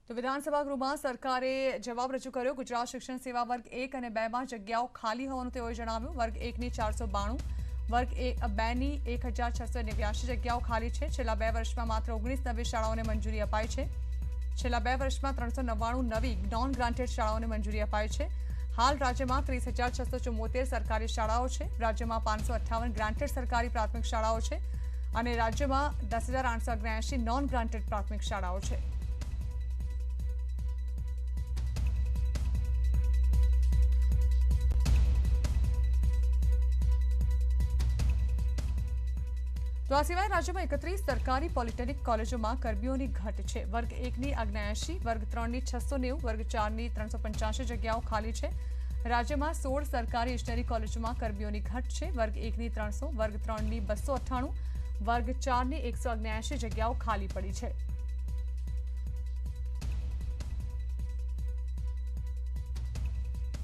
તો વિધાનસભા ગૃહમાં સરકારે જવાબ રજૂ કર્યો। ગુજરાત શિક્ષણ સેવા વર્ગ 1 અને 2 માં જગ્યાઓ ખાલી હોવાનું તેઓએ જણાવ્યું। વર્ગ 1 ની 492, વર્ગ 2 ની 1689 જગ્યાઓ ખાલી છે। છેલ્લા 2 વર્ષમાં માત્ર 19 નવી શાળાઓને મંજૂરી અપાઈ છે। છેલ્લા 2 વર્ષમાં 399 નવી નોન ગ્રાન્ટેડ શાળાઓને મંજૂરી અપાઈ છે। હાલ રાજ્યમાં 30,674 સરકારી શાળાઓ છે। રાજ્યમાં 558 ગ્રાન્ટેડ સરકારી પ્રાથમિક શાળાઓ છે અને રાજ્યમાં 10,879 નોન ગ્રાન્ટેડ પ્રાથમિક શાળાઓ છે। તો આ સિવાય રાજ્યમાં 31 સરકારી પોલિટેકનિક કોલેજોમાં કર્મીઓની ઘટ છે। વર્ગ 1 ની 79, વર્ગ 3 ની 690, વર્ગ 4 ની 385 જગ્યાઓ ખાલી છે। રાજ્યમાં 16 સરકારી ઇજનેરી કોલેજોમાં કર્મીઓની ઘટ છે। વર્ગ 1 ની 300, વર્ગ 3 ની 298, વર્ગ 4 ની 179 જગ્યાઓ ખાલી પડી છે।